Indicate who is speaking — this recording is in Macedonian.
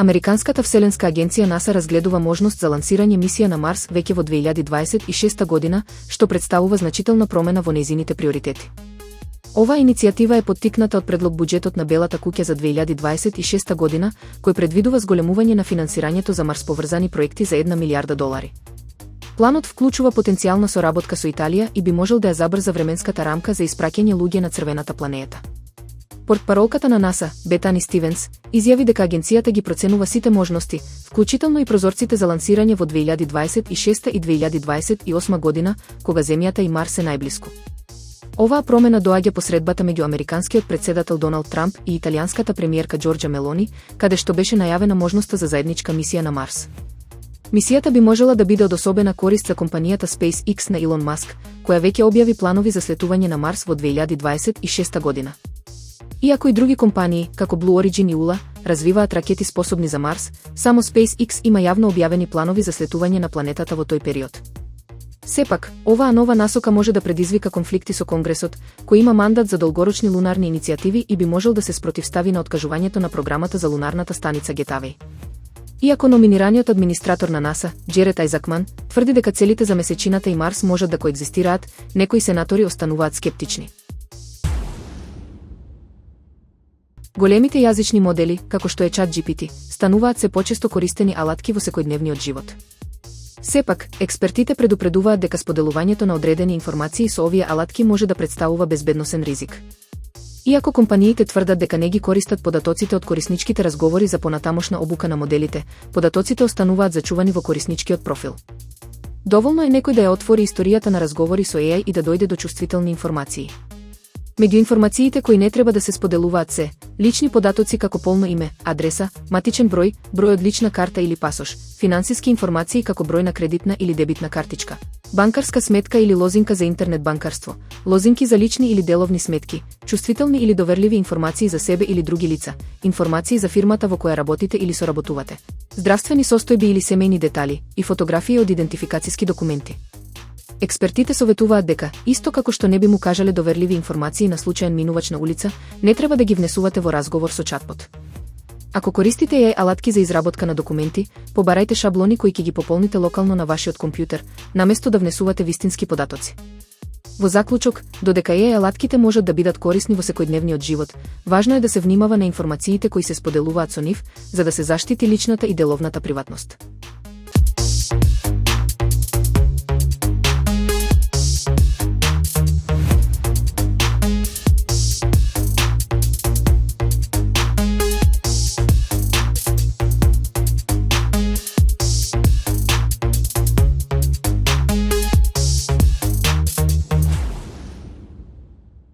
Speaker 1: Американската вселенска агенција НАСА разгледува можност за лансирање мисија на Марс веќе во 2026 година, што представува значителна промена во нејзините приоритети. Оваа иницијатива е поттикната од предлог буџетот на Белата куќа за 2026 година, кој предвидува зголемување на финансирањето за марсповрзани проекти за $1 милиарда. Планот вклучува потенцијална соработка со Италија и би можел да ја забрза временската рамка за испраќање луѓе на црвената планета. Портпаролката на НАСА, Бетани Стивенс, изјави дека агенцијата ги проценува сите можности, вклучително и прозорците за лансирање во 2026 и 2028 година, кога Земјата и Марс е најблиску. Оваа промена доаѓа по средбата меѓу американскиот претседател Доналд Трамп и италијанската премиерка Џорџа Мелони, каде што беше најавена можноста за заедничка мисија на Марс. Мисијата би можела да биде од особена корист за компанијата SpaceX на Илон Маск, која веќе објави планови за слетување на Марс во 2026 година. Иако и други компании, како Blue Origin и ULA, развиваат ракети способни за Марс, само SpaceX има јавно објавени планови за слетување на планетата во тој период. Сепак, оваа нова насока може да предизвика конфликти со Конгресот, кој има мандат за долгорочни лунарни иницијативи и би можел да се спротивстави на откажувањето на програмата за лунарната станица Гетавеј. Иако номинираниот администратор на НАСА, Џеред Ајзакман, тврди дека целите за месечината и Марс можат да коегзистираат, некои сенатори остануваат скептични. Големите јазични модели, како што е ChatGPT, стануваат се почесто користени алатки во секојдневниот живот. Сепак, експертите предупредуваат дека споделувањето на одредени информации со овие алатки може да представува безбедносен ризик. Иако компаниите тврдат дека не ги користат податоците од корисничките разговори за понатамошна обука на моделите, податоците остануваат зачувани во корисничкиот профил. Доволно е некој да ја отвори историјата на разговори со AI и да дојде до чувствителни информации. Меѓу информациите кои не треба да се споделуваат се лични податоци како полно име, адреса, матичен број, број од лична карта или пасош, финансиски информации како број на кредитна или дебитна картичка, банкарска сметка или лозинка за интернет банкарство, лозинки за лични или деловни сметки, чувствителни или доверливи информации за себе или други лица, информации за фирмата во која работите или соработувате, здравствени состојби или семејни детали и фотографии од идентификациски документи. Експертите советуваат дека, исто како што не би му кажале доверливи информации на случаен минувач на улица, не треба да ги внесувате во разговор со чатбот. Ако користите AI алатки за изработка на документи, побарајте шаблони кои ќе ги пополните локално на вашиот компјутер, наместо да внесувате вистински податоци. Во заклучок, додека AI алатките можат да бидат корисни во секојдневниот живот, важно е да се внимава на информациите кои се споделуваат со нив, за да се заштити личната и деловната приватност.